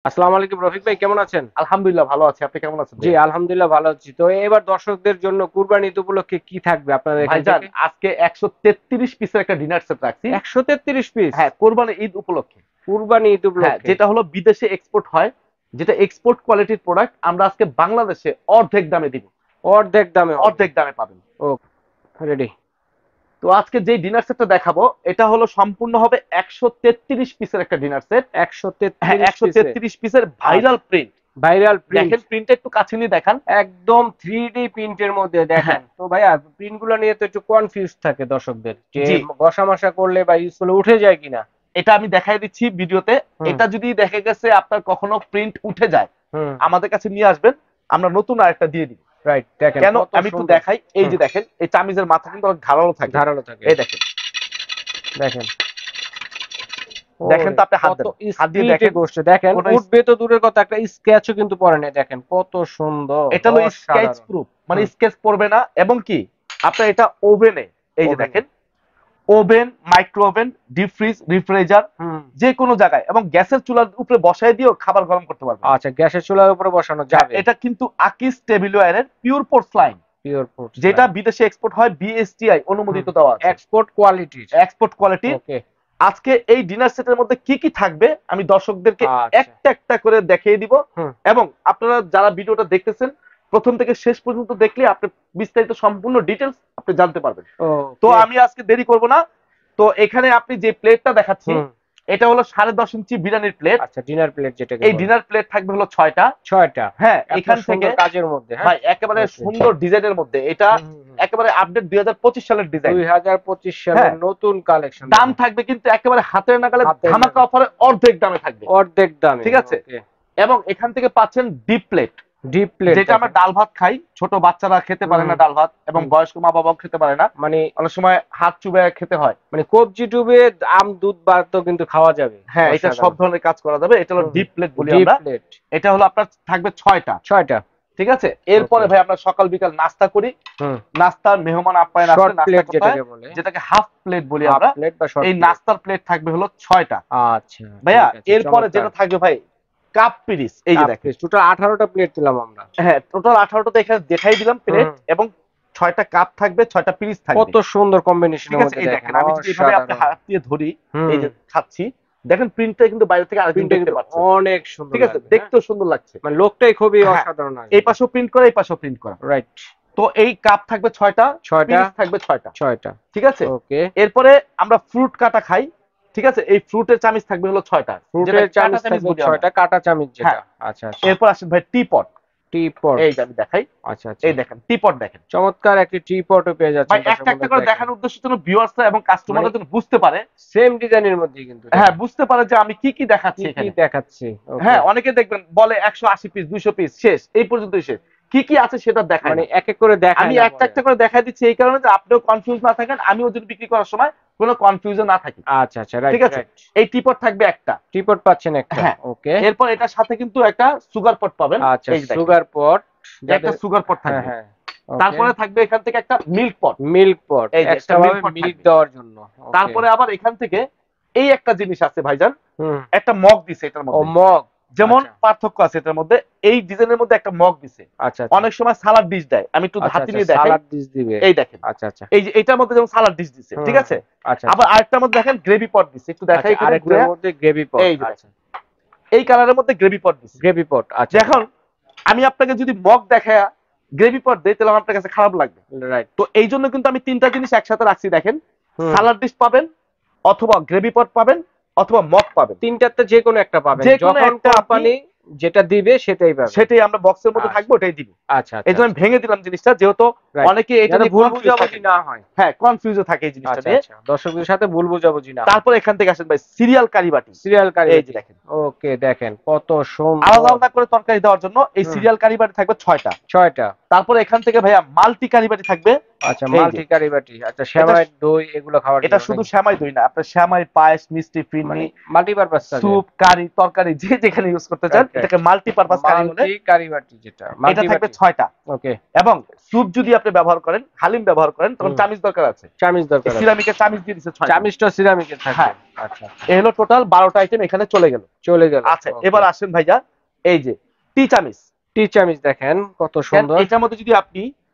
আসসালামু আলাইকুম রফিক ভাই, কেমন আছেন? আলহামদুলিল্লাহ ভালো আছি। আপনি কেমন আছেন জি ভাইয়া? আলহামদুলিল্লাহ ভালো আছি। তো এবার দর্শকদের জন্য কুরবানি ঈদ উপলক্ষে কি থাকবে আপনাদের এখান ভাইজান থেকে? আজকে 133 পিসের একটা ডিনার সেট রাখছি। 133 পিস? হ্যাঁ, কোরবানি ঈদ উপলক্ষে। কুরবানি ঈদ হ্যাঁ, উপলক্ষে? যেটা হলো বিদেশে এক্সপোর্ট হয়, যেটা এক্সপোর্ট কোয়ালিটির প্রোডাক্ট আমরা আজকে বাংলাদেশে অর্ধেক দামে দিব। অর্ধেক দামে হবে? অর্ধেক দামে পাবেন। ও, রেডি। তো আজকে যে ডিনার সেটটা দেখাবো এটা হলো সম্পূর্ণ হবে 133 পিসের একটা ডিনার সেট। একশো হ্যাঁ, তেত্রিশ পিসে? 133 পিসের ভাইরাল প্রিন্ট। Viral print? দেখেন প্রিন্টটা একটু কাছে নিয়ে দেখান। একদম 3D প্রিন্টের মধ্যে হ্যাঁ, দেখেন তো ভাইয়া। প্রিন্ট গুলো নিয়ে তো একটু কনফিউজ থাকে দর্শকদের, যে জি। ঘষা মশা করলে বা ইউজ করলে উঠে যায় কিনা। এটা আমি দেখাই দিচ্ছি ভিডিওতে। হুম। এটা যদি দেখে গেছে আপনার কখনো প্রিন্ট উঠে যায়, হুম। আমাদের কাছে নিয়ে আসবেন, আমরা নতুন আরেকটা দিয়ে দিব। রাইট, দেখেন কেন কত আমি একটু সুন্দর। দেখাই, এই হুম। যে দেখেন এই চামিজের মাথা কিন্তু অনেক ধারালো থাকে। ধারালো থাকে। এই দেখেন, দেখেন, দেখেন ওরে তো আপনি হাত কত দেন, হাত দিয়ে স্পিডে দেখেন। গোসছে দেখেন, কোনো উঠবে তো দূরের কথা, একটা স্কেচও কিন্তু পড়ে নাই, দেখেন কত সুন্দর। এটা হলো স্কেচ অসাধারণ। প্রুফ, মানে হুম। স্কেচ পড়বে না। এবং কি আপনার এটা ওভেনে, এই যে ওভেনে? দেখেন, oven, micro oven, deep fridge, refrigerator, hmm. যে কোনো জায়গায় এবং গ্যাসের চুলার উপরে বসায় দিয়েও খাবার গরম করতে পারবেন। আচ্ছা, গ্যাসের চুলার উপরে বসানো হ্যাঁ, যাবে? এটা কিন্তু আকিস টেবিলওয়্যারের পিওর পোর্সলাইন, পিওর ফুডস যেটা লাইন? বিদেশে এক্সপোর্ট হয়, বিএসটিআই হুম। অনুমোদিত দেওয়া আছে, এক্সপোর্ট কোয়ালিটির? এক্সপোর্ট কোয়ালিটির। ওকে। আজকে এই ডিনার সেটের মধ্যে কি কি থাকবে আমি দর্শকদেরকে আচ্ছা। একটা একটা করে দেখিয়ে দিব। হুম। এবং আপনারা যারা ভিডিওটা দেখতেছেন প্রথম থেকে শেষ পর্যন্ত দেখলে আপনি বিস্তারিত সম্পূর্ণ ডিটেলস আপনি জানতে পারবেন। তো ওকে। আমি আজকে দেরি করব না। তো এখানে আপনি যে প্লেটটা দেখাচ্ছি, হুম। এটা হলো 10.5 ইঞ্চি বিরিয়ানির প্লেট। আচ্ছা, ডিনার প্লেট যেটাকে এই বলে? ডিনার প্লেট থাকবে হলো 6টা। 6টা? হ্যাঁ, এত এখান থেকে সুন্দর কাজের মধ্যে? হ্যাঁ। ভাই একেবারে ওকে। সুন্দর ডিজাইনের মধ্যে, এটা হুম হুম হুম। একেবারে আপডেট 2025 সালের ডিজাইন। 2025 সালের হ্যাঁ, নতুন কালেকশন দাম দেখেন। থাকবে কিন্তু একেবারে হাতের নাগালে, হাতের ধামাকা নাগালে? অফারে অর্ধেক দামে থাকবে। অর্ধেক দামে? ঠিক আছে। ওকে। এবং এখান থেকে পাচ্ছেন ডিপ প্লেট, ডিপ প্লেট যেটা আমরা দেখেন। ডাল ভাত খাই, ছোট বাচ্চারা খেতে পারে হুম। না ডাল ভাত, এবং হুম। বয়স্ক মা বাবাও খেতে পারে না, মানে অনেক সময় হাত চুবে খেতে হয়। মানে কবজি টুবে আম দুধ ভাত কিন্তু খাওয়া যাবে। হ্যাঁ, এটা সব অসাধারণ। ধরনের কাজ করা যাবে। এটা হলো ডিপ প্লেট বলি ডিপ আমরা। প্লেট? এটা হলো আপনার থাকবে 6টা। 6টা? ঠিক আছে। এরপরে ওকে। ভাই আমরা সকাল বিকাল নাস্তা করি। হুম। নাস্তার মেহমান আপ্যায়ন আসলে শর্ট নাস্তা প্লেট করতে হয়, যেটাকে বলে? যেটাকে হাফ প্লেট বলি হাফ আমরা। প্লেট বা শর্ট এই প্লেট? নাস্তার প্লেট থাকবে হলো 6টা। আচ্ছা, ভাইয়া ঠিক আছে, এরপরে চমৎকার। যেটা থাকবে ভাই, কাপ পিরিস, এই যে কাপ দেখেন। পিস টোটাল 18টা প্লেট দিলাম আমরা। হ্যাঁ, টোটাল 18টা এখানে দেখাই দিলাম প্লেট। হুম। এবং 6টা কাপ থাকবে, 6টা পিরিস থাকবে। কত সুন্দর ঠিক কম্বিনেশনের আছে, মধ্যে এই দেখেন, দেখেন আমি যদি এভাবে আপনি অসাধারণ। হাত দিয়ে ধরি, এই হুম। যে খাচ্ছি, দেখেন প্রিন্টটা কিন্তু বাইরে থেকে আরেকজন প্রিন্টটা দেখতে কিন্তু পাচ্ছে। অনেক সুন্দর ঠিক আছে, লাগবে, হ্যাঁ। দেখতেও সুন্দর লাগছে। মানে লোকটাই খুবই হ্যাঁ, অসাধারণ এই আসবে। পাশেও প্রিন্ট করা, এই পাশেও প্রিন্ট করা। রাইট। তো এই কাপ থাকবে 6টা, 6টা? পিরিস থাকবে 6টা। 6টা? ঠিক আছে। ওকে। এরপরে আমরা ফ্রুট কাটা খাই। ঠিক আছে, এই ফ্রুটের চামিচ থাকবে হলো 6টা, যেটা ফ্রুটের কাটা চামচ চামিচ থাকবে বলি আমরা। 6টা, কাটা চামচ হ্যাঁ। যেটা? আচ্ছা আচ্ছা। এরপর আসেন ভাই টিপট। টি পট? এই যে আমি দেখাই, আচ্ছা আচ্ছা। এই দেখেন টিপট দেখেন। চমৎকার একটি টি পটও পেয়ে যাচ্ছেন ভাই দর্শক একটা একটা বন্ধুরা, করে দেখেন। দেখানোর উদ্দেশ্যের জন্য ভিউয়ার্সরা এবং মানে কাস্টমাররা যেন বুঝতে পারে। সেম ডিজাইনের মধ্যে কিন্তু হ্যাঁ, দেখেন বুঝতে পারে যে আমি কি কি দেখাচ্ছি কি কি এখানে। দেখাচ্ছি। ওকে। হ্যাঁ, অনেকে দেখবেন বলে 180 পিস, 200 পিস, শেষ, এই পর্যন্তই শেষ। কি কি আছে সেটা দেখায় মানে না। এক এক করে দেখায় আমি না একটা পরে? একটা করে দেখাই দিচ্ছি এই কারণে যে আপনিও কনফিউজ না থাকেন, আমিও যদি বিক্রি করার সময় কোনো কনফিউশন না থাকি। আচ্ছা আচ্ছা, রাইট ঠিক আছে। রাইট। এই টিপট থাকবে একটা। টি পট পাচ্ছেন একটা? হ্যাঁ। ওকে। এরপর এটার সাথে কিন্তু একটা সুগার পট পাবেন। আচ্ছা, এই যে দেখেন, সুগার পট? একটা যাদের, সুগার পট হ্যাঁ থাকবে। হ্যাঁ। ওকে। তারপরে থাকবে এখান থেকে একটা মিল্ক পট। মিল্ক পট এই যে একটা এক্সট্রা মিল্ক ভাবে পট মিল্ক থাকবে। দেওয়ার জন্য? ওকে। তারপরে আবার এখান থেকে এই একটা জিনিস আছে ভাইজান, হুম। একটা মগ দিছে এটার ও, মধ্যে। মগ? যেমন আচ্ছা পার্থক্য আছে এটার মধ্যে, এই ডিজাইনের মধ্যে একটা মগ দিছে। আচ্ছা আচ্ছা। অনেক সময় সালাড ডিশ দেয়, আমি একটু আচ্ছা হাতে আচ্ছা, নিয়ে দেখাই। সালাদ ডিশ দিবে? এই দেখেন, আচ্ছা আচ্ছা। এই যে এটার মধ্যে যেমন সালাড ডিশ দিছে, ঠিক হুম। আছে। আচ্ছা আবার আচ্ছা। আরেকটার মধ্যে দেখেন গ্রেভি পট দিছে, একটু দেখাই আচ্ছা, এখানে ঘুরে। আরেকটার মধ্যে গ্রেভি পট? এই যে আচ্ছা। দেখেন, এই কালারের মধ্যে গ্রেভি পট দিছে। গ্রেভি পট? আচ্ছা। এখন আমি আপনাকে যদি মগ দেখায় গ্রেভি পট দেই, তাহলে আমার আপনার কাছে খারাপ লাগবে। রাইট। তো এই জন্য কিন্তু আমি তিনটা জিনিস একসাথে রাখছি দেখেন। হুম। সালাড ডিশ পাবেন, অথবা গ্রেভি পট পাবেন, অথবা মগ পাবেন। তিনটাতে যে কোনো একটা পাবেন, যে কোনো যখন একটা আপনি, কোম্পানি যেটা দিবে সেটাই পাবেন। সেটাই আমরা বক্সের মধ্যে আচ্ছা থাকবে, ওটাই দিব। আচ্ছা এই আচ্ছা জন্য আমি আচ্ছা। ভেঙে দিলাম জিনিসটা, যেহেতু রাইট। অনেকে এটা যাতে নিয়ে ভুল কনফিউজ বুঝাবুঝি থাকে। না হয়। হ্যাঁ, কনফিউজও থাকে এই জিনিসটা আচ্ছা নিয়ে। আচ্ছা, দর্শকদের সাথে ভুল বুঝাবুঝি না হয়। তারপর এখান থেকে আসেন ভাই সিরিয়াল কারি বাটি। সিরিয়াল কারি এই যে বাটি? দেখেন, ওকে, দেখেন কত আলাদা সুন্দর। আলাদা করে তরকারি দেওয়ার জন্য এই হুম। সিরিয়াল কারি বাটি থাকবে 6টা। 6টা? তারপর এখান থেকে ভাইয়া মাল্টি কারি বাটি থাকবে আচ্ছা, এই যে মাল্টি কারিবাটি, আচ্ছা, সেমাই দই এগুলো খাওয়ার এটা জন্য শুধু নাকি? সেমাই দই না, আপনার সেমাই, পায়েস, মিষ্টি, মানে ফিরনি, মাল্টিপারপাস কাজে। স্যুপ, কারি, তরকারি যে যেখানে ইউজ করতে চান, রাইট, রাইট। এটাকে মাল্টিপারপাস কারি বলে। মাল্টি কারিবাটি যেটা, এটা মাল্টি থাকবে বাটি। 6টা। ওকে। এবং স্যুপ যদি আপনি ব্যবহার করেন, হালিম ব্যবহার করেন, তখন হুম। চামিচ দরকার আছে। চামিচ এই দরকার আছে। সিরামিকের চামিচ দিয়ে দিচ্ছে 6টা। চামিচটা সিরামিকের থাকবে। হ্যাঁ, আচ্ছা, আচ্ছা। এই হলো টোটাল 12টা আইটেম এখানে চলে গেল। চলে গেল। আচ্ছা, ওকে। এবার আসেন ভাইয়া, এই যে টি চামিচ। টি চামিচ দেখেন কত দেন সুন্দর। এটার মধ্যে যদি আপনি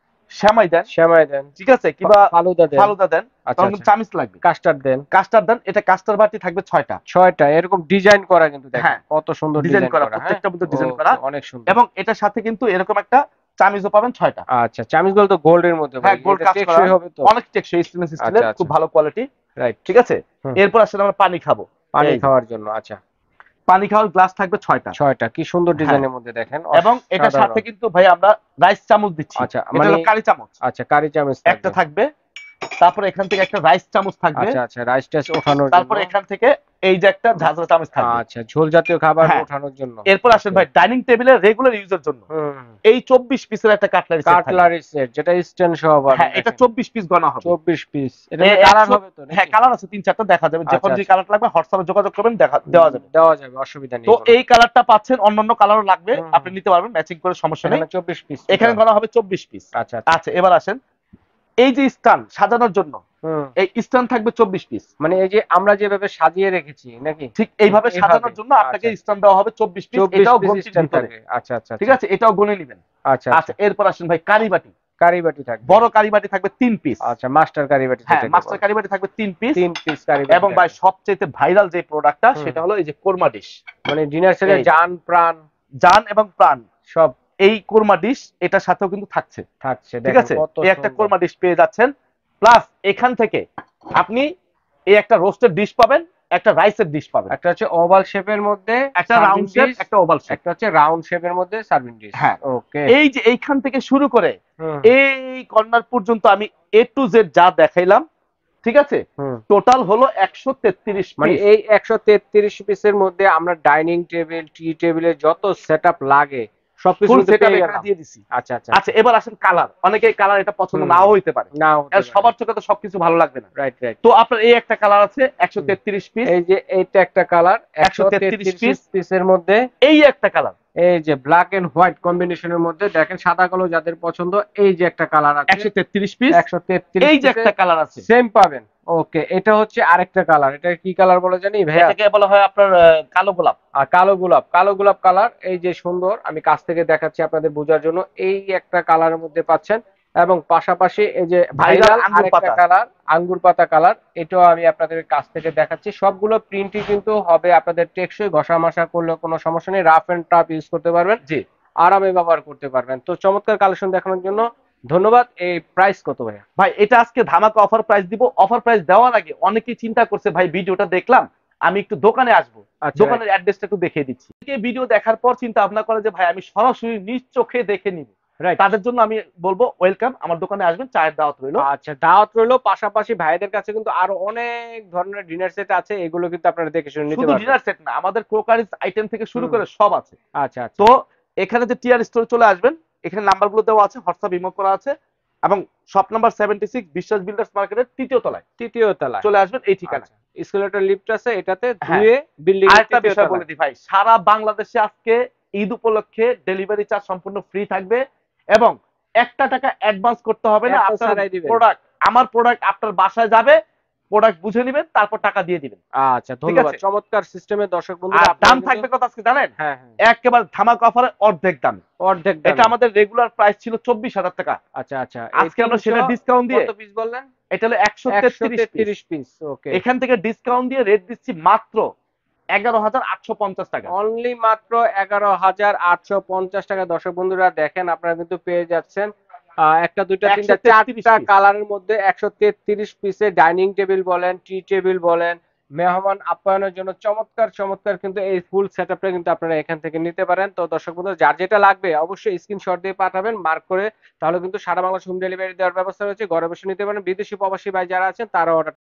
সেমাই দেন, সেমাই দেন, ঠিক আছে, কিংবা ফালুদা দেন। ফালুদা দেন, আচ্ছা, তখন আচ্ছা। কিন্তু চামিচ লাগবে। কাস্টার্ড দেন। কাস্টার্ড দেন, এটা কাস্টার্ড বাটি থাকবে 6টা। 6টা এরকম ডিজাইন করা, কিন্তু দেখেন হ্যাঁ, কত সুন্দর ডিজাইন ডিজাইন করা, করা। হ্যাঁ, প্রত্যেকটার মধ্যে ডিজাইন করা। ওকে, অনেক সুন্দর। এবং এটার সাথে কিন্তু এরকম একটা চামিচও পাবেন 6টা। আচ্ছা, চামিচগুলো তো গোল্ডের মধ্যে ভাই, হ্যাঁ, গোল্ড এটা কাজ করা, টেকসই হবে তো? অনেক টেকসই, স্টেনলেস আচ্ছা, স্টিলের, খুব আচ্ছা। ভালো কোয়ালিটি। রাইট। ঠিক আছে, হুম। এরপর আসলে আমরা পানি খাবো। পানি এই যে, খাওয়ার জন্য, আচ্ছা। পানি খাওয়ার গ্লাস থাকবে 6টা। 6টা কি সুন্দর হ্যাঁ, ডিজাইনের মধ্যে দেখেন, এবং এটার সাথে অসাধারণ। কিন্তু ভাই আমরা রাইস চামচ দিচ্ছি। আচ্ছা, এটা মানে হলো কারি চামচ, আচ্ছা, কারি চামচ একটা থাকবে। থাকবে। তারপর এখান থেকে একটা রাইস চামচ থাকবে। আচ্ছা, আচ্ছা, রাইসটা ওঠানোর জন্য। তারপর এখান থেকে এই যে একটা ঝাঁঝরা চামচ থাকবে। আচ্ছা, ঝোল জাতীয় খাবার হ্যাঁ, ওঠানোর জন্য। এরপর আসেন ভাই ডাইনিং টেবিলের রেগুলার ইউজের জন্য হুম। এই 24 পিসের একটা কাটলারি সেট থাকবে। কাটলারি সেট যেটা স্ট্যান্ড সহ পাবেন। হ্যাঁ, এটা 24 পিস গণা হবে। 24 পিস। এটা এ কালার 100 হবে তো নাকি? হ্যাঁ, কালার আছে 3-4টা, দেখা যাবে। যখন আচ্ছা, যে আচ্ছা। কালার লাগবে হোয়াটসঅ্যাপে যোগাযোগ করবেন, দেওয়া যাবে। দেওয়া যাবে, অসুবিধা নেই তো কোনো। এই কালারটা পাচ্ছেন, অন্যান্য কালারও লাগবে, হুম, আপনি নিতে পারবেন ম্যাচিং করে, সমস্যা নেই। এখানে 24 পিস। এখানে গণা হবে 24 পিস। আচ্ছা, আচ্ছা। আচ্ছা, এবার আসেন, এই যে স্ট্যান্ড সাজানোর জন্য, হুম। এই স্ট্যান্ড থাকবে 24 পিস। মানে এই যে আমরা যেভাবে সাজিয়ে রেখেছি নাকি? ঠিক এইভাবে এইভাবে। সাজানোর জন্য আপনাকে আচ্ছা, স্ট্যান্ড দেওয়া হবে 24 পিস। 24 এটাও পিস গন্তির স্ট্যান্ড ভিতরে। থাকে। আচ্ছা, আচ্ছা, ঠিক আচ্ছা। আছে, এটাও গুনে নেবেন। আচ্ছা, আচ্ছা, আচ্ছা। এরপর আসেন ভাই কারি বাটি। কারি বাটি থাকবে। বড় কারি বাটি থাকবে 3 পিস। আচ্ছা, মাস্টার কারি বাটি হ্যাঁ, যেটাকে মাস্টার বলে। কারি বাটি থাকবে 3 পিস। 3 পিস কারি বাটি এবং ভাই থাকবে। সবচেয়ে ভাইরাল যে প্রোডাক্টটা, হুম। সেটা হলো এই যে কোরমা ডিশ। মানে ডিনার সেটে এই যে, জান প্রাণ জান এবং প্রাণ সব এই কোরমা ডিশ এটার সাথেও কিন্তু থাকছে। থাকছে। ঠিক দেখেন আছে, কত এই একটা সুন্দর। কোরমা ডিশ পেয়ে যাচ্ছেন। প্লাস এখান থেকে আপনি এই একটা রোস্টেড ডিশ পাবেন, একটা রাইসের ডিশ পাবেন, একটা হচ্ছে ওভাল শেপের মধ্যে একটা সার্ভিং রাউন্ড শেপ, ডিশ, একটা ওভাল শেপ। একটা হচ্ছে রাউন্ড শেপের মধ্যে সার্ভিং ডিশ। হ্যাঁ, ওকে। এই যে এইখান থেকে শুরু করে হুম। এই কর্নার পর্যন্ত আমি A to Z যা দেখাইলাম, ঠিক আছে, হুম। টোটাল হলো 133 মানে পিস। এই 133 পিসের মধ্যে আমরা ডাইনিং টেবিল, টি টেবিলের যত সেটআপ লাগে সবকিছু ফুল কিন্তু সেটআপ পেয়ে এখানে গেলাম। দিয়ে দিছি। আচ্ছা, আচ্ছা। আচ্ছা, এবার আসেন কালার। অনেকেই কালার এটা পছন্দ হুম। নাও হইতে পারে, না হতে আর পারে। সবার চোখে তো সবকিছু ভালো লাগবে না। Right, right. তো আপনার এই একটা কালার আছে 133 পিস, এই যে এইটা একটা কালার 133 133 পিসের মধ্যে। এই একটা কালার এই যে ব্ল্যাক এন্ড হোয়াইট কম্বিনেশনের মধ্যে দেখেন, সাদা কালো যাদের পছন্দ, এই যে একটা কালার আছে 133 পিস, 133 এই যে একটা কালার আছে সেম পাবেন। ওকে, এটা হচ্ছে আরেকটা কালার। এটা কি কালার বলে জানি ভাইয়া? এটাকে বলা হয় আপনার কালো গোলাপ। আর কালো গোলাপ, কালো গোলাপ কালার। এই যে সুন্দর, আমি কাছ থেকে দেখাচ্ছি আপনাদের বোঝার জন্য। এই একটা কালারের মধ্যে পাচ্ছেন, এবং পাশাপাশি এই যে ভাইরাল আঙ্গুর আরেকটা পাতা। কালার, আঙ্গুর পাতা কালার, এটাও আমি আপনাদের কাছ থেকে দেখাচ্ছি। সবগুলো প্রিন্টই কিন্তু হবে আপনাদের টেকসই, ঘষা মশা করলে কোনো সমস্যা নেই, রাফ এন্ড টাফ ইউজ করতে পারবেন, জি আরামে ব্যবহার করতে পারবেন। তো চমৎকার কালেকশন দেখানোর জন্য ধন্যবাদ। এই প্রাইস কত ভাইয়া? ভাই, এটা আজকে ধামাকা অফার প্রাইস দিব। অফার প্রাইস দেওয়ার আগে অনেকেই চিন্তা করছে, ভাই ভিডিওটা দেখলাম, আমি একটু দোকানে আসবো, আচ্ছা, দোকানের অ্যাড্রেসটা একটু দেখিয়ে দিচ্ছি। ভিডিও দেখার পর চিন্তা ভাবনা করে যে ভাই আমি সরাসরি নিজ চোখে দেখে নিব, রাইট। তাদের জন্য আমি বলবো ওয়েলকাম, আমার দোকানে আসবেন, চায়ের দাওয়াত রইলো। আচ্ছা, দাওয়াত রইলো। পাশাপাশি ভাইদের কাছে কিন্তু আরো অনেক ধরনের ডিনার সেট আছে, এগুলো কিন্তু আপনারা দেখে শুনে নিতে শুধু পারবেন। ডিনার সেট না, আমাদের ক্রোকারিজ আইটেম থেকে শুরু হুম। করে সব আছে। আচ্ছা, আচ্ছা। তো এখানে যে টিআর স্টোরে চলে আসবেন, এখানে নাম্বারগুলো দেওয়া আছে, হোয়াটসঅ্যাপ ইমো করা আছে, এবং শপ নাম্বার 76 বিশ্বাস বিল্ডার্স মার্কেটের 3য় তলায় তৃতীয় তলায় চলে আসবেন এই ঠিকানা। স্কেলেটর লিফট আছে, এটাতে হ্যাঁ। ধুয়ে বিল্ডিং এর আরেকটা তৃতীয় বিষয় বলে তলায়। দিই ভাই, সারা বাংলাদেশে আজকে ঈদ উপলক্ষে ডেলিভারি চার্জ সম্পূর্ণ ফ্রি থাকবে, এবং 1 টাকা অ্যাডভান্স করতে হবে না। এত আপনার ছাড়াই দিবেন। প্রোডাক্ট, আমার প্রোডাক্ট আপনার বাসায় যাবে, প্রোডাক্ট বুঝে নেবেন, তারপর টাকা দিয়ে দিবেন। আচ্ছা, ধন্যবাদ। আছে। চমৎকার সিস্টেমে দর্শক আর বন্ধুরা দাম আপনারা থাকবে কিন্তু কত আজকে জানেন? হ্যাঁ, হ্যাঁ, একেবারে ধামাকা অফারে অর্ধেক দাম। অর্ধেক এটা দামে। আমাদের রেগুলার প্রাইস ছিল 24,000 টাকা। আচ্ছা, আচ্ছা। আজকে আমরা সেটা ডিসকাউন্ট দিয়ে, কত পিস বললেন? এটা হলো 133 পিস। 133 পিস। ওকে। এখান থেকে ডিসকাউন্ট দিয়ে রেট দিচ্ছি মাত্র 11,850 টাকা। অনলি মাত্র 11,850 টাকা। দর্শক বন্ধুরা দেখেন, আপনারা কিন্তু পেয়ে যাচ্ছেন একটা, দুইটা, তিনটা, 133 চারটা পিস। কালারের মধ্যে 133 পিসে ডাইনিং টেবিল বলেন, টি টেবিল বলেন, মেহমান আপ্যায়নের জন্য চমৎকার চমৎকার কিন্তু এই ফুল সেটআপটা কিন্তু আপনারা এখান থেকে নিতে পারেন। তো দর্শক বন্ধুরা, যার যেটা লাগবে অবশ্যই স্ক্রিনশট দিয়ে পাঠাবেন মার্ক করে, তাহলে কিন্তু সারা বাংলাদেশ হোম ডেলিভারি দেওয়ার ব্যবস্থা রয়েছে। ঘরে বসে নিতে পারেন। বিদেশি প্রবাসী ভাই যারা আছেন তারাও অর্ডার